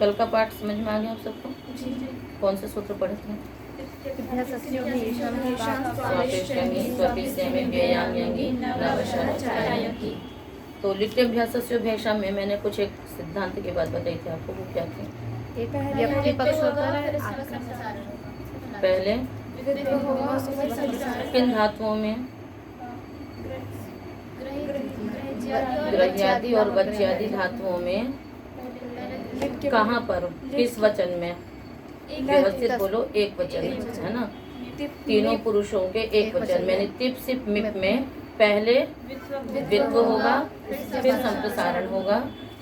कल का पाठ समझ में आ गया आप सबको? जी जी। कौन से सूत्र पढ़े थे? तो लिट्यभ्यासस्य भैषम में मैंने कुछ एक सिद्धांत की बात बताई थी आपको, वो क्या थी? व्यक्ति पक्ष होता है। पहले किन धातुओं में? ग्रह्यादि और वच्यादि धातुओं में कहाँ पर, किस वचन में? व्यवस्थित बोलो, एक वचन में, है ना? तीनों पुरुषों के एक वचन में, तिप सिप मिप में पहले वित्व होगा, फिर संप्रसारण होगा,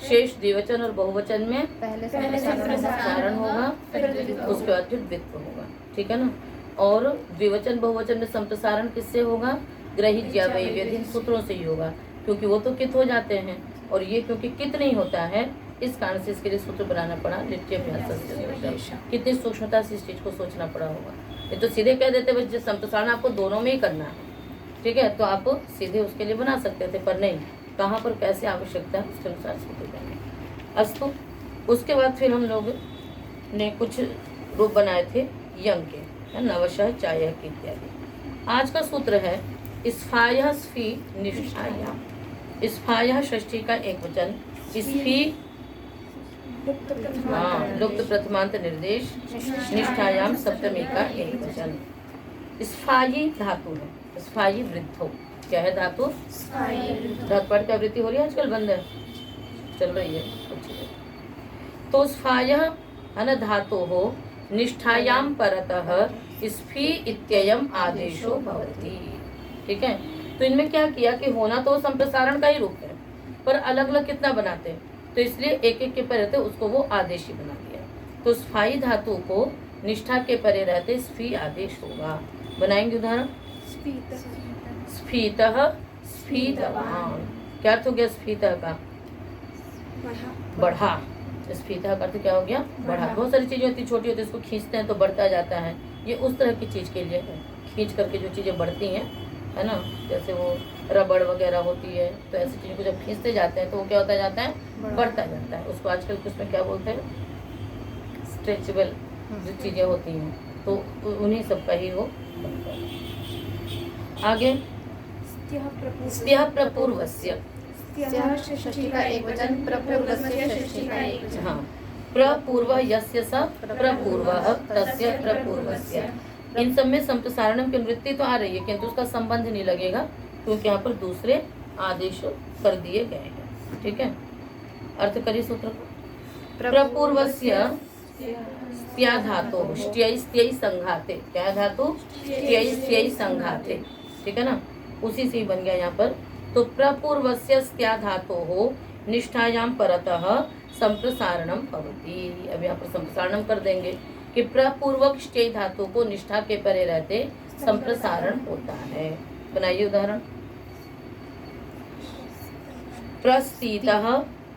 शेष द्विवचन और बहुवचन में पहले संप्रसारण होगा, उसके बाद फिर वित्व होगा, ठीक है ना? और द्विवचन बहुवचन में संप्रसारण किससे होगा? ग्रहिज्या वैव्यधिन सूत्रों से ही होगा, क्योंकि वो तो कित हो जाते हैं, और ये क्योंकि कित नहीं होता है, इस कारण से इसके लिए सूत्र बनाना पड़ा लिट्यभ्यासस्य। कितनी सूक्ष्मता से इस चीज को सोचना पड़ा होगा। ये तो सीधे कह देते बस संप्रसारण आपको दोनों में ही करना है, ठीक है, तो आप सीधे उसके लिए बना सकते थे, पर नहीं, कहाँ पर कैसे आवश्यकता है उसके अनुसार सूत्र बनाए। अस्तु, उसके बाद फिर हम लोग ने कुछ रूप बनाए थे यंग के, है, नवशः चायक इत्यादि। आज का सूत्र है स्फायः स्फी निष्ठायाम। स्फायः षष्ठी का एक वचन, स्फी लुप्त प्रथमांत निर्देश, निष्ठायाम सप्तमी का एक वचन। स्फायी धातु है, स्फायी वृद्धो, क्या है धातु? धातु पाठ का वृत्ति हो रही है आजकल, बंद है, चल रही है अच्छी है। तो स्फायः है ना धातु हो, निष्ठायाम परतः स्फी इत्ययम आदेशो भवति, ठीक है। तो इनमें क्या किया कि होना तो संप्रसारण का ही रूप है, पर अलग अलग कितना बनाते हैं, तो इसलिए एक एक के परे रहते उसको वो आदेश ही बना दिया। तो स्फाई धातु को निष्ठा के परे रहते स्फी आदेश होगा। बनाएंगे उदाहरण। स्फीतः स्फीतवान, क्या अर्थ हो गया स्फीतः का? बढ़ा। स्फीतः का अर्थ क्या हो गया? बढ़ा। बहुत सारी चीजें होती छोटी होती है, इसको खींचते हैं तो बढ़ता जाता है, ये उस तरह की चीज के लिए है, खींच करके जो चीजें बढ़ती हैं, है ना, जैसे वो रबड़ वगैरह होती है, तो ऐसी चीज़ों को जब खींचते जाते हैं तो वो क्या होता जाता है? बढ़ता जाता है। उसको आजकल उसमें क्या बोलते हैं? स्ट्रेचेबल जो चीज़ें होती हैं, तो उन्हीं सब का ही वो। आगे प्रपूर्वस्य, हाँ, प्रपूर्व यस्य स प्रपूर्वः तस्य प्रपूर्वस्य। इन सब में संप्रसारणम की वृत्ति तो आ रही है, किंतु उसका संबंध नहीं लगेगा, क्योंकि यहाँ पर दूसरे आदेश कर दिए गए हैं, ठीक है। अर्थ करिए सूत्र को। प्रपूर्वस्य स्त्या धातु स्त्यै स्त्यै संघाते, क्या धातु? स्त्यै स्त्यै संघाते, ठीक है ना, उसी से ही बन गया यहाँ पर। तो प्रपूर्वस्य स्त्या धातु हो निष्ठायाम परतः संप्रसारणम भवति। अब यहाँ पर संप्रसारणम कर देंगे कि प्रपूर्वक स्टे धातु को निष्ठा के परे रहते संप्रसारण होता है। बनाइए उदाहरण। प्रस्थितः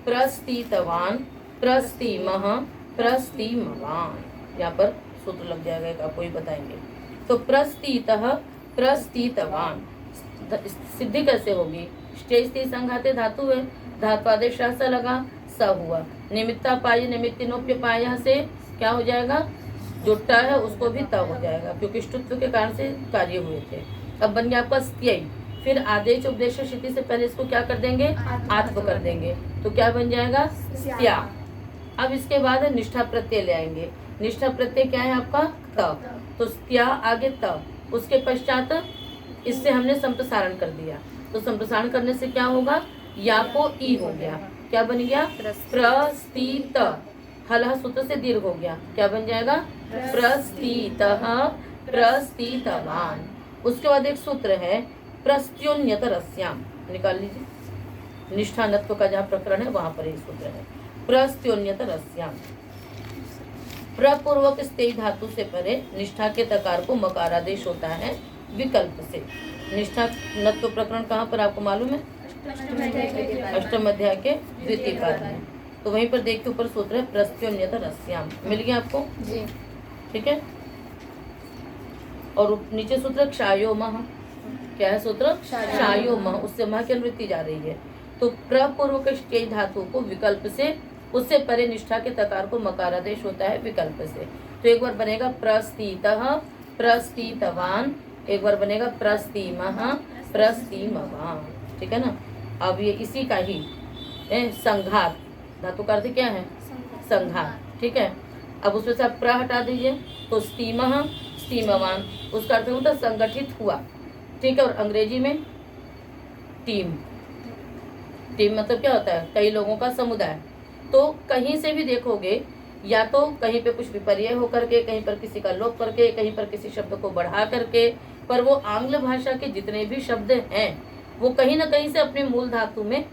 प्रस्थितवान प्रस्थिमः प्रस्थिमवान, यहाँ पर सूत्र लग जाएगा, एक आपको ही बताएंगे। तो प्रस्थितः प्रस्थितवान सिद्धि कैसे होगी? स्टे स्थिति संघाते धातु है, धात्वादेश स लगा, स हुआ, निमित्ता पाय निमित्तिनोप्य पाया से क्या हो जाएगा? जो ट है उसको भी त हो जाएगा, क्योंकि ष्टुत्व के कारण से कार्य हुए थे। अब बन गया आपका स्त्यय, फिर आदेश उपदेश स्थिति से पहले इसको क्या कर देंगे? आत्व कर देंगे, तो क्या बन जाएगा? स्त्या। अब इसके बाद निष्ठा प्रत्यय ले आएंगे। निष्ठा प्रत्यय क्या है आपका? त, तो स्त्या आगे त, उसके पश्चात इससे हमने संप्रसारण कर दिया, तो संप्रसारण करने से क्या होगा? या को ई हो गया, क्या बन गया? प्रस्थित, हलह सूत्र से दीर्घ हो गया, क्या बन जाएगा? प्रस्थितः प्रस्थितवान। उसके बाद एक सूत्र है प्रस्त्योन्यतरस्याम, निकाल लीजिए, निष्ठानत्व का जहाँ प्रकरण है वहां पर ये सूत्र है प्रस्त्योन्यतरस्याम। प्रपूर्वक स्तेय धातु से परे निष्ठा के तकार को मकारादेश होता है विकल्प से। निष्ठा नत्व प्रकरण कहाँ पर आपको मालूम है? अष्टम अध्याय के द्वितीय पाद में, तो वहीं पर देखिए ऊपर सूत्र है प्रस्त्योन्यतरस्याम, मिल गया आपको जी, ठीक है। और नीचे सूत्र क्षायोमः, क्या है सूत्र? क्षायोमः, उससे मह की अनुवृत्ति जा रही है। तो प्रपूर्वक स्टेय धातु को विकल्प से उससे परे निष्ठा के तकार को मकारादेश होता है विकल्प से। तो एक बार बनेगा प्रस्थितः, प्रस्थितवान, एक बार बनेगा प्रस्थिमः, प्रस्थिमवान। ठीक है ना। अब ये इसी का ही संघात, धातु का अर्थ क्या है? संघात। ठीक है। अब उसमें से आप प्र हटा दीजिए तो स्तीमः, स्तीमवान, उसका अर्थ होता है संगठित हुआ। ठीक है। और अंग्रेजी में टीम, टीम मतलब क्या होता है? कई लोगों का समुदाय। तो कहीं से भी देखोगे, या तो कहीं पे कुछ विपर्य होकर के, कहीं पर किसी का लोप करके, कहीं पर किसी शब्द को बढ़ा करके, पर वो आंग्ल भाषा के जितने भी शब्द हैं वो कहीं ना कहीं से अपने मूल धातु में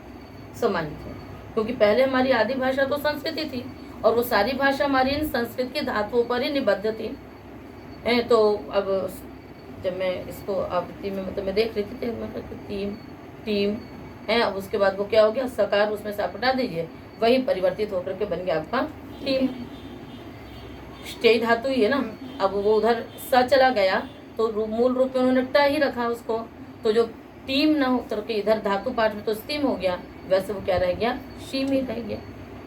समाहित है। क्योंकि पहले हमारी आदि भाषा तो संस्कृत ही थी और वो सारी भाषा हमारी इन संस्कृत के धातुओं पर ही निबद्ध थी। तो अब जब मैं इसको आवृत्ति में मतलब मैं देख रही थी मतलब टीम, टीम है। अब उसके बाद वो क्या हो गया? सकार उसमें से आप हटा दीजिए, वही परिवर्तित होकर के बन गया आपका टीम। स्टे धातु ही है ना। अब वो उधर स चला गया तो मूल रूप में उन्होंने ट ही रखा उसको, तो जो टीम ना हो करके इधर धातु पाठ में तो स्टीम हो गया, वैसे वो क्या रह गया? शीम ही रह गया।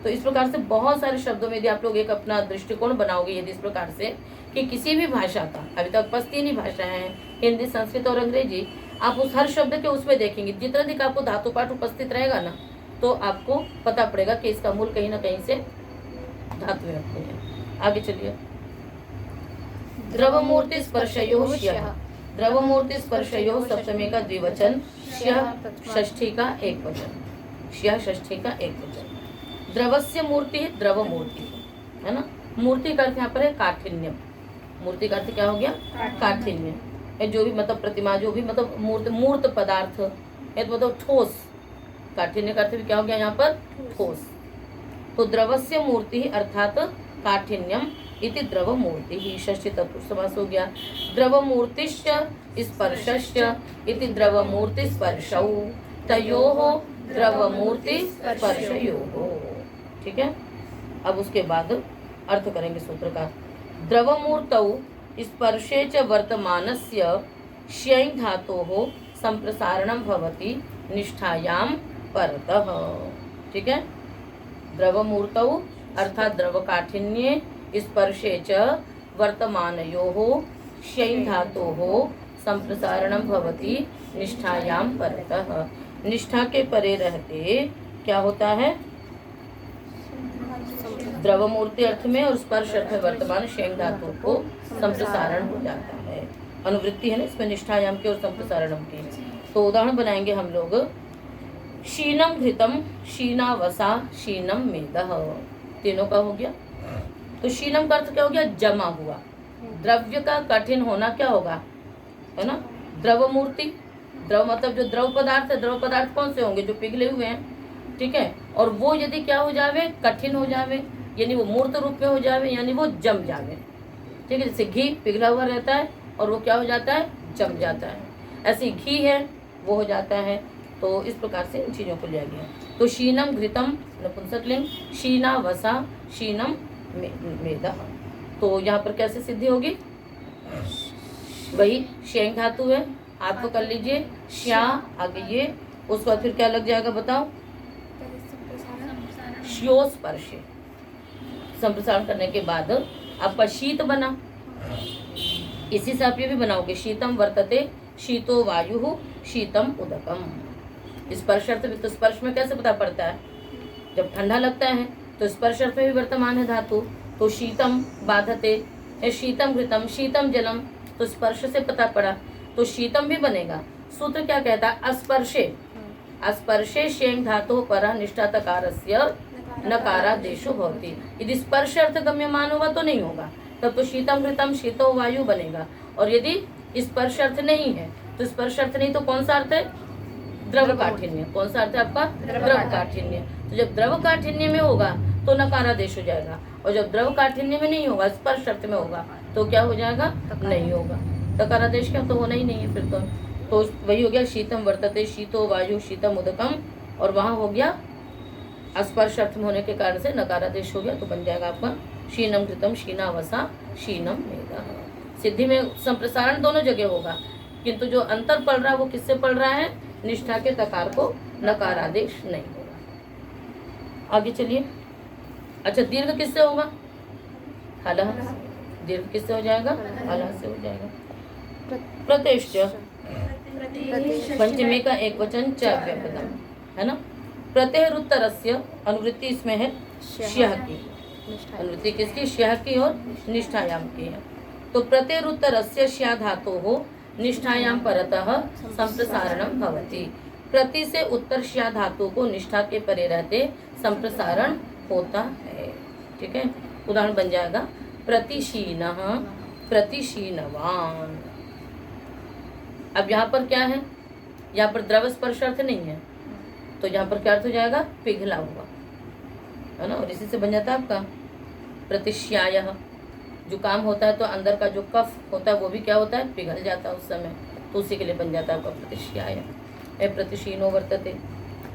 तो इस प्रकार से बहुत सारे शब्दों में यदि आप लोग एक अपना दृष्टिकोण बनाओगे, यदि इस प्रकार से कि किसी भी भाषा का, अभी तक बस 3 ही भाषाएं हैं, हिंदी, संस्कृत और अंग्रेजी, आप उस हर शब्द के उसमें देखेंगे, जितना अधिक आपको धातु पाठ उपस्थित रहेगा ना, तो आपको पता पड़ेगा कि इसका मूल कहीं ना कहीं से धातु रखते हैं। आगे चलिए। द्रवमूर्ति स्पर्शयो श्यः, द्रवमूर्ति स्पर्शयो सप्तमी का द्विवचन, श्यः षष्ठी का एक वचन, श्यः षष्ठी का एक वचन। द्रवस्य मूर्ति है, द्रव मूर्ति है ना। मूर्ति का अर्थ यहाँ पर है काठिन्य। मूर्ति का अर्थ क्या हो गया? काठिन्य। जो भी मतलब प्रतिमा, जो भी मतलब मूर्त पदार्थ है, तो मतलब ठोस। काठिन्य का अर्थ भी क्या हो गया यहाँ पर? ठोस। तो द्रवस्य मूर्ति अर्थात काठिन्यम इति द्रव मूर्ति ही, षष्ठी तत्पुरुष समास हो गया। द्रव मूर्तिश्च स्पर्शश्च इति द्रव मूर्ति स्पर्शौ, तयोः द्रव मूर्ति स्पर्शयोः। ठीक है। अब उसके बाद अर्थ करेंगे सूत्र का। द्रवमूर्तौ स्पर्शे च वर्तमानस्य श्यञ् धातोः संप्रसारणं भवति निष्ठायां परतः। ठीक है। द्रवमूर्तौ अर्थात द्रवकाठिन्ये स्पर्शे च वर्तमानयोः श्यञ् धातोः संप्रसारणं भवति निष्ठायां परतः। निष्ठा के परे रहते क्या होता है? द्रवमूर्ति अर्थ में और स्पर्श अर्थ में वर्तमान श्यञ् धातु को संप्रसारण हो जाता है। अनुवृत्ति है ना इसमें, निष्ठायाम की और संप्रसारणम की। तो उदाहरण बनाएंगे हम लोग। शीनम घृतम, शीनावसा, शीनम मेदः, तीनों का हो गया। तो शीनम का अर्थ क्या हो गया? जमा हुआ। द्रव्य का कठिन होना क्या होगा? है ना। द्रव मूर्ति, द्रव मतलब जो द्रव पदार्थ है, द्रव पदार्थ कौन से होंगे? जो पिघले हुए हैं। ठीक है। और वो यदि क्या हो जावे? कठिन हो जावे, यानी वो मूर्त रूप में हो जावे, यानी वो जम जावे। ठीक है। जैसे घी पिघला हुआ रहता है और वो क्या हो जाता है? जम जाता है। ऐसे घी है वो हो जाता है। तो इस प्रकार से इन चीज़ों को लिया गया। तो शीनम घृतम नपुंसकलिंग, शीनावसा, शीनम मेदः। तो यहाँ पर कैसे सिद्धि होगी? वही श्यञ् धातु है, हाथ को कर लीजिए, श्या आगे ये, उसके बाद फिर क्या लग जाएगा बताओ? श्यो स्पर्शे। संप्रसारण करने के बाद आपका शीत बना। इसी से आप ये भी बनाओगे, शीतम वर्तते, शीतो वायु, शीतम उदकम। स्पर्श अर्थ में, तो स्पर्श में कैसे पता पड़ता है? जब ठंडा लगता है तो स्पर्श अर्थ में भी वर्तमान है धातु। तो शीतम बाधते, शीतम घृतम, शीतम जलम, तो स्पर्श से पता पड़ा। तो शीतम भी बनेगा। सूत्र क्या कहता है? अस्पर्शे, अस्पर्शे श्यञ् धातुः परः निष्ठा तकारस्य नकारादेशो भवति। यदि स्पर्श अर्थ गम्यमान होगा तो नहीं होगा, तब तो शीतम घृतम शीतो वायु बनेगा। और यदि स्पर्श अर्थ नहीं है तो स्पर्श अर्थ नहीं तो कौन सा अर्थ है? द्रव काठिन्य। कौन सा अर्थ है आपका? द्रव काठिन्य। तो जब द्रव काठिन्य में होगा तो नकारादेश हो जाएगा, और जब द्रव काठिन्य में नहीं होगा, स्पर्श अर्थ में होगा, तो क्या हो जाएगा? नहीं होगा। तकारादेश क्या? तो होना ही नहीं है फिर तो वही हो गया शीतम वर्तते, शीतो वायु, शीतम उदकम, और वहाँ हो गया स्पर्श अर्थ में होने के कारण से नकारादेश हो गया, तो बन जाएगा आपका शीनम घृतम, शीनावसा, शीनम मेदः। सिद्धि में संप्रसारण दोनों जगह होगा, किंतु जो अंतर पड़ रहा है वो किससे पड़ रहा है? निष्ठा के तकार को नकारादेश नहीं होगा। आगे चलिए। अच्छा, दीर्घ किससे होगा? हलः। दीर्घ किससे हो जाएगा? हलः से हो जाएगा। प्रतिष्ठ पंचमी का एक वचन च व्यपदम है ना। प्रत्ययरुत्तरस्य अनुवृत्ति इसमें है श्यः की। अनुवृत्ति किसकी? श्यः की और निष्ठायाम की है। तो प्रत्ययरुत्तरस्य श्या धातोः निष्ठायाम परतः संप्रसारणम भवति। प्रति से उत्तर श्या धातु को निष्ठा के परे रहते संप्रसारण होता है। ठीक है, उदाहरण बन जाएगा प्रतिशीनः, प्रतिशीनवान। अब यहाँ पर क्या है? यहाँ पर द्रव स्पर्श अर्थ नहीं है, तो यहाँ पर क्या अर्थ हो जाएगा? पिघला हुआ, है ना। और इसी से बन जाता है आपका प्रतिश्यायः। जुकाम होता है तो अंदर का जो कफ होता है वो भी क्या होता है? पिघल जाता है उस समय, तो उसी के लिए बन जाता है आपका प्रतिश्याय। प्रतिशीनो वर्तते।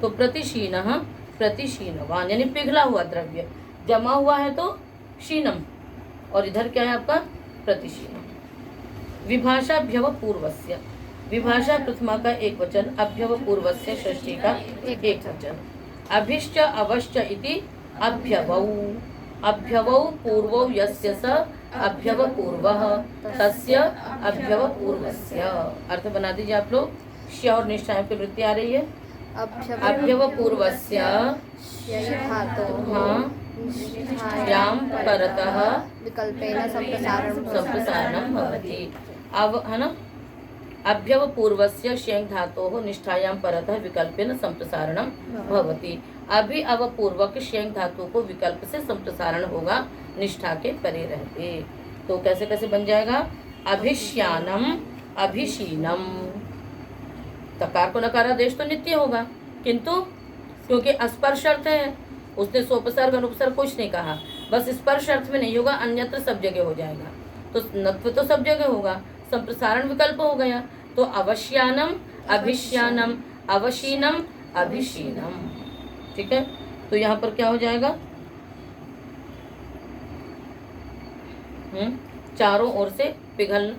तो प्रतिशीनः, प्रतिशीनवान यानी पिघला हुआ द्रव्य, जमा हुआ है तो शीनम, और इधर क्या है आपका? प्रतिशीनम। विभाषाभ्यव पूर्वस्य, विभाषा प्रथमा का एक वचन, अभ्यव पूर्वस्य षष्ठी का एक वचन। अभिश्च अवश्च इति अभ्यवौ, अभ्यवौ पूर्वौ यस्य स अभ्यव पूर्वः तस्य अभ्यव पूर्वस्य। अर्थ बना दीजिए आप लोग। श्य और निष्ठायाम की वृत्ति आ रही है। अभ्यव पूर्वस्य श्याम परतः विकल्पेन संप्रसारणं भवति। अब है ना, अभ्यव पूर्वस्य श्यं धातोः निष्ठायां परतः विकल्पेन संप्रसारणं भवति। अभी अव पूर्वक श्यं धातु को विकल्प से संप्रसारण होगा निष्ठा के परे रहते। तो कैसे कैसे बन जाएगा? अभिश्यानम, अभिशीनम। तकार को नकारादेश तो नित्य होगा, किंतु क्योंकि स्पर्श अर्थ है, उसने सोपसर्ग अनुपसर्ग कुछ नहीं कहा, बस स्पर्श अर्थ में नहीं होगा, अन्यत्र सब जगह हो जाएगा। तो नत्व तो सब जगह होगा, संप्रसारण विकल्प हो गया। तो अवश्यानम, अभिश्यानम, अवशीनम, अभिशीनम। ठीक है, तो यहाँ पर क्या हो जाएगा? चारों ओर से पिघलना,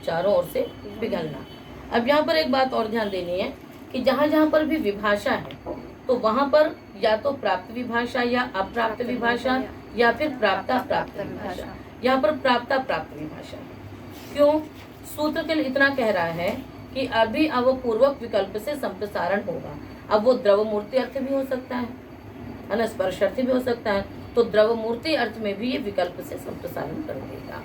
चारों ओर से पिघलना। अब यहाँ पर एक बात और ध्यान देनी है कि जहाँ जहाँ पर भी विभाषा है तो वहाँ पर या तो प्राप्त विभाषा या अप्राप्त विभाषा या फिर प्राप्ता प्राप्त विभाषा। यहाँ पर प्राप्ता प्राप्त विभाषा है। क्यों? सूत्र के लिए इतना कह रहा है कि अभी अव पूर्वक विकल्प से संप्रसारण होगा। अब वो द्रव मूर्ति अर्थ भी हो सकता है ना, स्पर्श अर्थ भी हो सकता है। तो द्रव मूर्ति अर्थ में भी ये विकल्प से संप्रसारण कर देगा,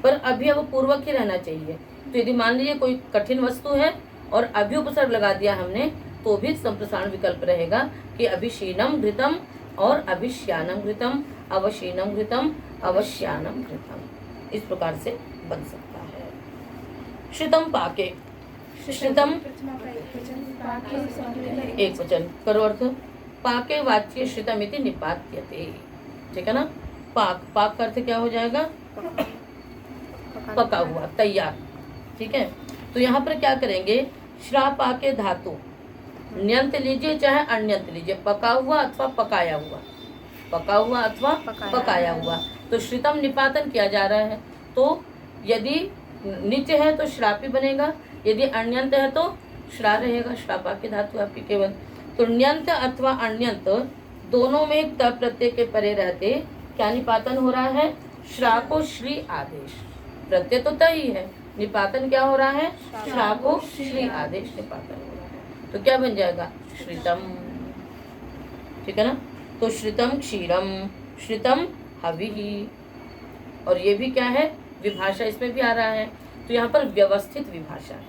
पर अभी अव पूर्वक ही रहना चाहिए। तो यदि मान लीजिए कोई कठिन वस्तु है और अभी उपसर्ग लगा दिया हमने, तो भी संप्रसारण विकल्प रहेगा कि अभिशीनम घृतम और अभिश्यानम घृतम, अवशीनम घृतम, अवश्यानम घृतम। इस प्रकार से बन सकता है। श्रितम पाके, श्रितम एक वचन करो अर्थ। पाके वाच्य श्रितम इति निपात्यते। ठीक है ना। पाक, पाक का अर्थ क्या हो जाएगा? पका हुआ, तैयार। ठीक है, तो यहाँ पर क्या करेंगे? श्रा पाके धातु न्यंत लीजिए चाहे अण्यंत लीजिए, पका हुआ अथवा पकाया हुआ, पका हुआ अथवा पकाया हुआ। तो श्रितम निपातन किया जा रहा है। तो यदि नित्य है तो श्रापी बनेगा, यदि अण्यंत है तो श्रा रहेगा। श्रापा की धातु आपकी केवल। तो न्यंत अथवा अण्यंत दोनों में त प्रत्यय के परे रहते क्या निपातन हो रहा है? श्रा को श्री आदेश, प्रत्यय तो त ही है, निपातन क्या हो रहा है? श्रा को श्री आदेश निपातन हो रहा है। तो क्या बन जाएगा? श्रितम। ठीक है ना। तो श्रितम क्षीरम, श्रितम हविः। और ये भी क्या है? विभाषा इसमें भी आ रहा है। तो यहाँ पर व्यवस्थित विभाषा है।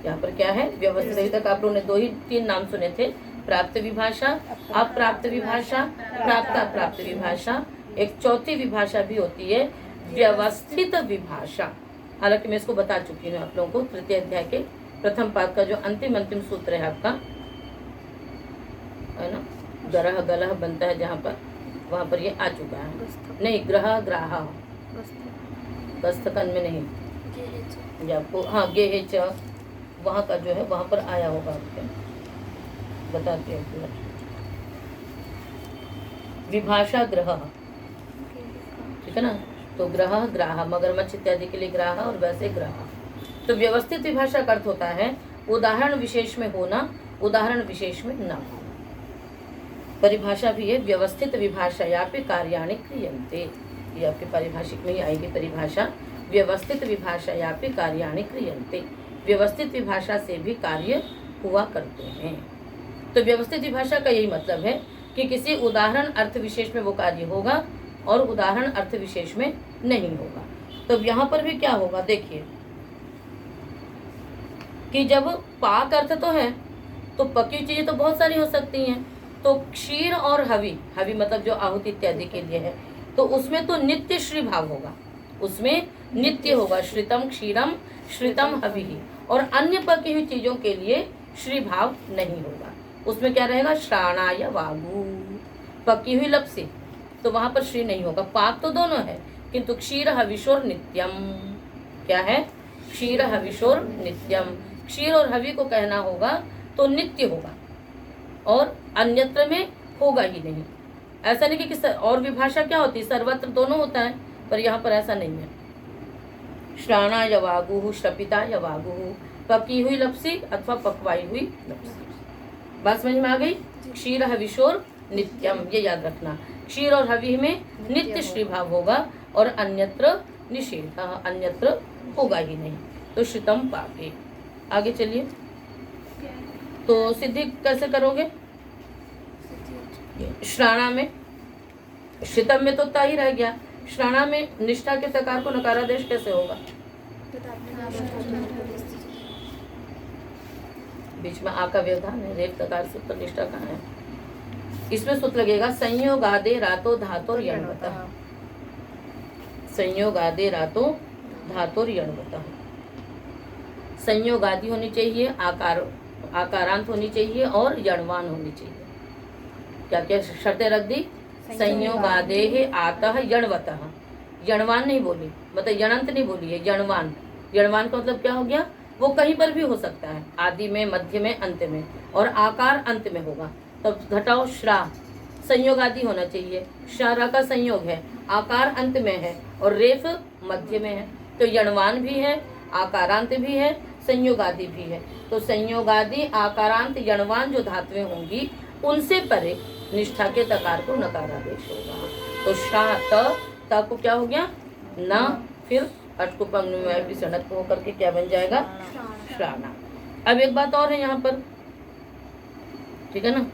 यहाँ पर क्या है? व्यवस्थित। अभी तक आप लोगों ने 2-3 नाम सुने थे, प्राप्त विभाषा, अप्राप्त विभाषा, प्राप्त अप्राप्त विभाषा। एक चौथी विभाषा भी होती है व्यवस्थित विभाषा। हालांकि मैं इसको बता चुकी हूँ आप लोगों को तृतीय अध्याय के प्रथम पाद का जो अंतिम सूत्र है आपका, है ना, ग्रह गलह बनता है जहाँ पर, वहाँ पर ये आ चुका है। नहीं, ग्रह ग्राह, गस्तकन में नहीं, आपको हाँ गे च वहाँ का जो है वहाँ पर आया होगा। आपके बताते हैं पूरा। विभाषा ग्रह, ठीक है ना। तो ग्रह ग्राह, मगरमच्छ इत्यादि के लिए ग्राह और वैसे ग्रह। तो व्यवस्थित विभाषा का अर्थ होता है उदाहरण विशेष में होना, उदाहरण विशेष में न होना। परिभाषा भी है, व्यवस्थित विभाषायापि कार्याणि क्रियन्ते। ये आपके पारिभाषिक में ही आएगी परिभाषा, व्यवस्थित विभाषायापि कार्याणि क्रियन्ते। व्यवस्थित विभाषा से भी कार्य हुआ करते हैं। तो व्यवस्थित विभाषा का यही मतलब है कि किसी उदाहरण अर्थ विशेष में वो कार्य होगा और उदाहरण अर्थ विशेष में नहीं होगा। तो यहाँ पर भी क्या होगा, देखिए कि जब पाक अर्थ तो है तो पकी चीजें तो बहुत सारी हो सकती हैं। तो क्षीर और हवि, हवि मतलब जो आहुति इत्यादि के लिए है, तो उसमें तो नित्य श्री भाव होगा, उसमें नित्य होगा। श्रितम क्षीरम श्रितम हवि। और अन्य पकी हुई चीजों के लिए श्री भाव नहीं होगा, उसमें क्या रहेगा, श्राणाय वागु, पकी हुई लपसी, तो वहां पर श्री नहीं होगा। पाक तो दोनों है, किंतु क्षीर हविशोर नित्यम, क्या है, क्षीर हविशोर नित्यम। क्षीर और हवि को कहना होगा तो नित्य होगा और अन्यत्र में होगा ही नहीं। ऐसा नहीं कि और विभाषा क्या होती है, सर्वत्र दोनों होता है, पर यहाँ पर ऐसा नहीं है। श्राणा यवागु, श्रपिता यवागु, पकी हुई लपसी अथवा पकवाई हुई लपसी। बात समझ में आ गई। क्षीर हविशोर नित्यम, ये याद रखना, क्षीर और हवि में नित्य श्री भाव होगा और अन्यत्र निषेध, अन्यत्र होगा ही नहीं। तो श्रितम पाके। आगे चलिए, तो सिद्धि कैसे करोगे। श्राणा में, श्रितम में तो ता ही रह गया, श्राणा में निष्ठा के तकार को नकारादेश कैसे होगा। बीच में आ का व्यवधान है, रेप तकार से तो निष्ठा कहाँ है। इसमें सूत्र लगेगा संयोगादे रातो धातुर यण्वतः, संयोगादे रातो धातुर यण्वतः। संयोगादि होनी चाहिए, आकारांत होनी चाहिए और यणवान होनी चाहिए। क्या क्या शर्तें रख दी, संयोगादेः आतः यण्वतः, यणवान नहीं बोली, मतलब यणंत नहीं बोली है, यणवान। यणवान का मतलब क्या हो गया, वो कहीं पर भी हो सकता है, आदि में, मध्य में, अंत में, और आकार अंत में होगा। तब घटाओ श्रा, संयोग आदि होना चाहिए, शारा का संयोग है, आकार अंत में है और रेफ मध्य में है, तो यणवान भी है, आकारांत भी है, संयोगादि भी है। तो संयोगादि आकारांत यणवान जो धातुएं होंगी उनसे परे निष्ठा के तकार को नकारादेश होगा। तो श्रा त को क्या हो गया न, फिर अट को पंगु में विसर्णत को होकर के क्या बन जाएगा, श्राना। अब एक बात और है यहाँ पर, ठीक है ना,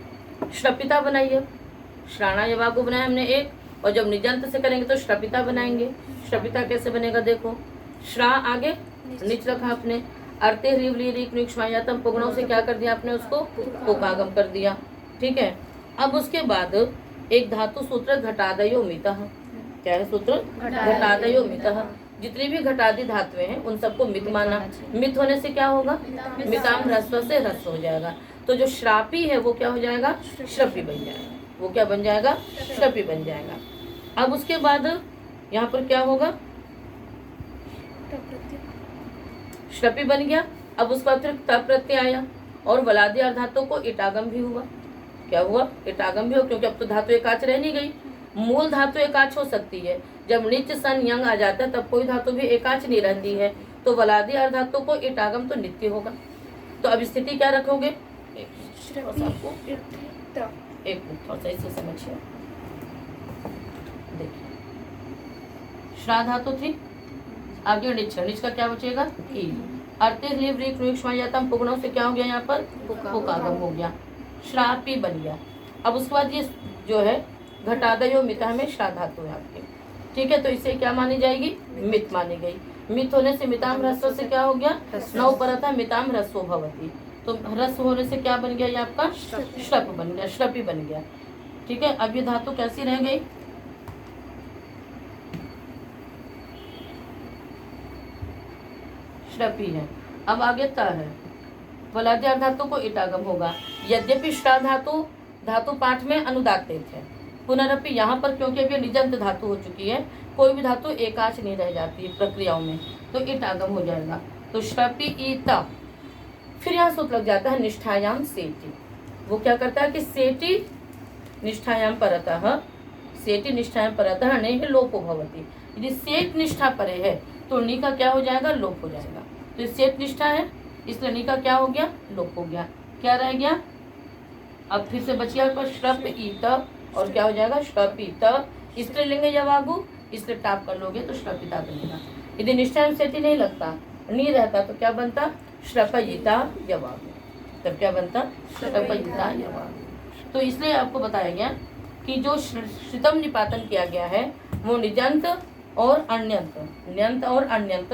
श्रपिता बनाइए। श्राणा यवा को बनाया हमने एक, और जब निजंत से करेंगे तो श्रपिता बनाएंगे। श्रपिता कैसे बनेगा, देखो श्रा आगे नीच रखा आपने, अर्ते ह्रीव ली रीक निक्षमायातम पुगणों से क्या कर दिया आपने, उसको पुकागम कर दिया, ठीक है। अब उसके बाद एक धातु सूत्र घटादयो मितः, क्या है सूत्र, घटादयो मितः। जितनी भी घटादि धातुएं हैं उन सबको मित माना। मित होने से क्या होगा, मिताम ह्रस्व से ह्रस्व हो जाएगा। तो जो श्रापी है वो क्या हो जाएगा, श्रपी बन जाएगा, वो क्या बन जाएगा, श्रपी बन जाएगा। अब उसके बाद यहाँ पर क्या होगा, श्रपी बन गया। अब उसके बाद फिर त प्रत्यय आया और वलादी अर्धातों को इटागम भी हुआ। क्या हुआ, इटागम भी हो, क्योंकि अब तो धातु एकाच रह नहीं गई। मूल धातु एकाच हो सकती है, जब निच सन यंग आ जाता है तब कोई धातु भी एकाच नहीं रहती है, तो वलादी अर्धातों को इटागम तो नित्य होगा। तो अब स्थिति क्या रखोगे, एक मिनट थोड़ा सा इसे समझिए। देखिए श्रा धातु थी, आगे निच, निच का क्या बचेगा, ई। अर्थे ह्रीव रीक ऋक्ष्मायातम पुगणों से क्या हो गया, यहाँ पर पुकागम हो गया, श्रापी बन गया। अब उसके बाद ये जो है घटादयो मिता में श्रा धातु है आपके, ठीक है। तो इसे क्या मानी जाएगी, मित मानी गई। मित होने से मिताम ह्रस्व से क्या हो गया, नौ पर था मिताम ह्रस्व भवती, तो ह्रस्व होने से क्या बन गया, ये आपका श्रप बन गया, श्रपी बन गया, ठीक है। अब ये धातु कैसी रह गई, श्रपी है। अब आगे त है, वलादी अर्धातु को इटागम होगा। यद्यपि श्रा धातु धातु पाठ में अनुदात्त है, पुनरअपि यहाँ पर क्योंकि अभी निजंत धातु हो चुकी है, कोई भी धातु एकाच नहीं रह जाती है प्रक्रियाओं में, तो इटागम हो जाएगा। तो श्रपी ईता, फिर यहाँ सूत्र लग जाता है निष्ठायाम सेटी। वो क्या करता है कि सेटी निष्ठायाम परतः, सेटी निष्ठायाम परतः नहीं लोपो भवती। यदि सेट निष्ठा परे है तो नी का क्या हो जाएगा, लोप हो जाएगा। तो सेट निष्ठा है इसलिए नी का क्या हो गया, लोप हो गया। क्या रह गया, अब फिर से बचिया पर श्रप ईत और क्या हो जाएगा श्रपित, स्त्रीलिंग यवागु, इसलिए टाप कर लोगे तो श्रपिता बनेगा। यदि निष्ठा सेठी नहीं लगता, नहीं रहता तो क्या बनता श्रपयिता यवागु, तब क्या बनता श्रपयिता यवागु। तो इसलिए आपको बताया गया कि जो श्रितम निपातन किया गया है वो निजंत और अन्यंत, न्यंत और अन्यंत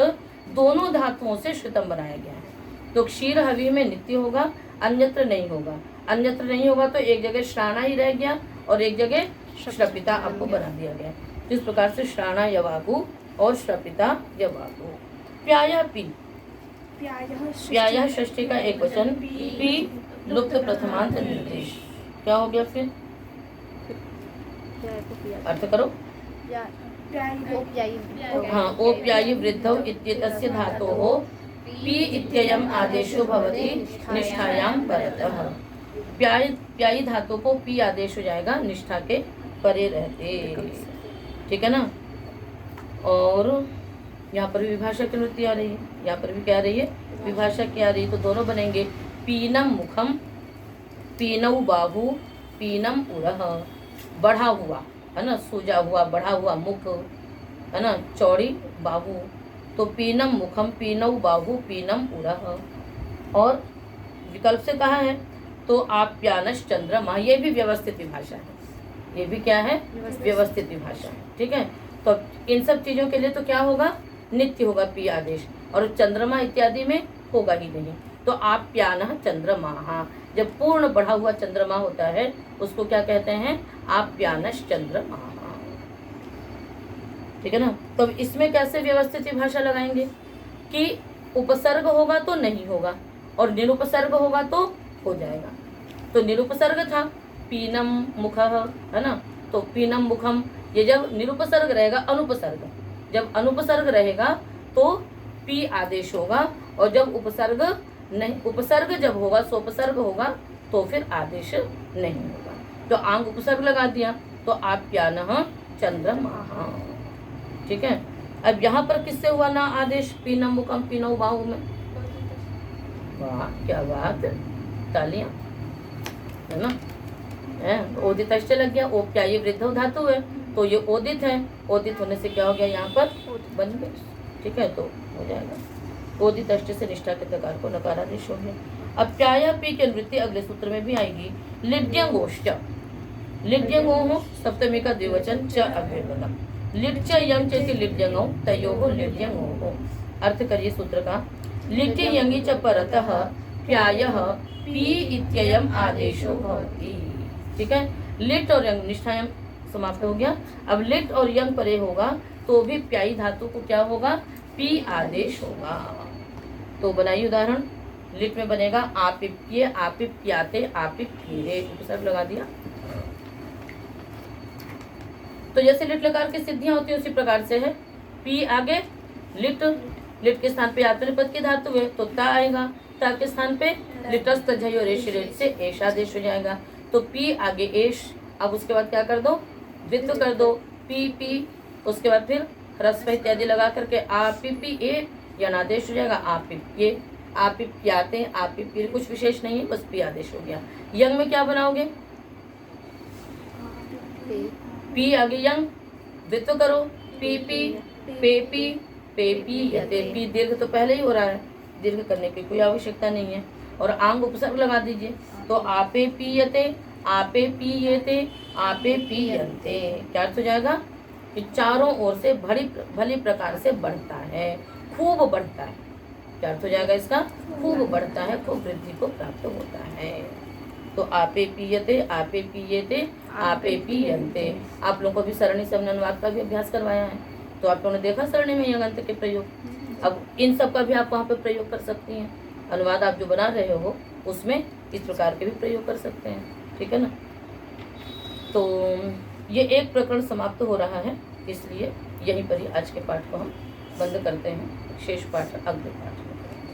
दोनों धातुओं से श्रितम बनाया गया है। तो क्षीर हवि में नित्य होगा, अन्यत्र नहीं होगा। अन्यत्र नहीं होगा तो एक जगह श्राणा ही रह गया और एक जगह श्रपिता आपको बना दिया गया। इस प्रकार से श्राणा यवागु और श्रपिता यवागु। प्याया पी, प्याया षष्ठी का एक वचन, पी लुप्त प्रथमांत निर्देश। क्या हो गया फिर अर्थ करो। हाँ, ओप्यायी वृद्धौ इत्येतस्य धातोः पी इत्ययम् आदेशो भवति निष्ठायां परतः। प्यायी धातु को पी आदेश हो जाएगा निष्ठा के परे रहते, ठीक है ना। और यहाँ पर भी विभाषा की वृत्ति आ रही है, यहाँ पर भी क्या आ रही है विभाषा की आ रही है। तो दोनों बनेंगे पीनम मुखम, पीनऊ बाहु, पीनम उरह, बढ़ा हुआ है ना, सूजा हुआ बढ़ा हुआ मुख है ना, चौड़ी बाहु। तो पीनम मुखम, पीनऊ बाहु, पीनम उरह। और विकल्प से कहा है तो आप्यानश चंद्रमा, ये भी व्यवस्थित विभाषा है, ये भी क्या है व्यवस्थित विभाषा है, ठीक है। तो इन सब चीजों के लिए तो क्या होगा नित्य होगा पी आदेश, और चंद्रमा इत्यादि में होगा ही नहीं। तो आप्यानः चंद्रमा, जब पूर्ण बढ़ा हुआ चंद्रमा होता है उसको क्या कहते हैं आप्यानश चंद्रमा, ठीक है ना। तो इसमें कैसे व्यवस्थित विभाषा लगाएंगे कि उपसर्ग होगा तो नहीं होगा और निरुपसर्ग होगा तो हो जाएगा। तो निरुपसर्ग था पीनम मुख है ना, तो पीनम मुखम, ये जब निरुपसर्ग रहेगा अनुपसर्ग, जब अनुपसर्ग रहेगा तो पी आदेश होगा, और जब उपसर्ग नहीं, उपसर्ग जब होगा सोपसर्ग होगा तो फिर आदेश नहीं होगा। तो आंग उपसर्ग लगा दिया तो आप्यानः चंद्रमा, ठीक है। अब यहाँ पर किससे हुआ ना आदेश पीनम मुखम पीनौ बाहु में, वाह क्या बात, तालियां है ना। ओदित अष्ट लग गया, ओप्यायी वृद्धौ धातु है तो ये ओदित है, ओदित होने से क्या हो गया यहाँ पर बन गए, ठीक है। तो हो जाएगा ओदित अष्ट से निष्ठा के तकार को नकारादेश हो गया। अब प्याया पी की वृत्ति अगले सूत्र में भी आएगी। लिड्यंगोश्च, लिड्यंगो सप्तमी का द्विवचन च अभ्युपगम, लिट्च यंग चेति लिड्यंगो तयोः लिड्यंगो। अर्थ करिए सूत्र का। लिट्य यंगी च परतः प्यायः पी इत्ययम् आदेशो भवति, ठीक है। लिट और यंग निष्ठायां समाप्त हो गया। अब लिट और यंग परे होगा तो भी प्यायी धातु को क्या होगा पी आदेश होगा। तो बनाइए उदाहरण। लिट में बनेगा आपिप्ये, आपिप्याते, आपिप्येरे, उपसर्ग लगा दिया। तो जैसे लिट लकार की सिद्धियां होती है उसी प्रकार से है। पी आगे लिट, लिट के स्थान पे आत्मनिपद की धातु है तो ता आएगा, ता के स्थान पे लिटस्त झयो रेश रेट से एश आदेश हो जाएगा। तो पी आगे एश, अब उसके बाद क्या कर दो द्वित्व कर दो पी पी, उसके बाद फिर ह्रस्व इत्यादि लगा करके आपिपी ए यनादेश हो जाएगा। आपिप्ये, आपिप्याते, आपिप्ये, कुछ विशेष नहीं है बस पी आदेश हो गया। यंग में क्या बनाओगे पी आगे यंग द्वित्व करो पी पी पे पी पे पी यते, पी दीर्घ तो पहले ही हो रहा है, दीर्घ करने की कोई आवश्यकता नहीं है। और आंग उपसर्ग लगा दीजिए तो आपे पीयते, आपे पीयते, आपे पीयन्ते, क्या अर्थ हो जाएगा कि चारों ओर से भली प्रकार से बढ़ता है, खूब बढ़ता है। क्या अर्थ हो जाएगा इसका खूब बढ़ता है, खूब वृद्धि को प्राप्त होता है। तो आपे पीयते, आपे पीयते, आपे पीयन्ते। आप लोगों को भी सरणी से हमने अनुवाद का भी अभ्यास करवाया है तो आप लोगों ने देखा सरणी में यंगंत के प्रयोग। अब इन सब का भी आप वहाँ पे प्रयोग कर सकती हैं। अनुवाद आप जो बना रहे हो उसमें इस प्रकार के भी प्रयोग कर सकते हैं, ठीक है ना। तो ये एक प्रकरण समाप्त हो रहा है, इसलिए यहीं पर ही आज के पाठ को हम बंद करते हैं। शेष पाठ अगले पाठ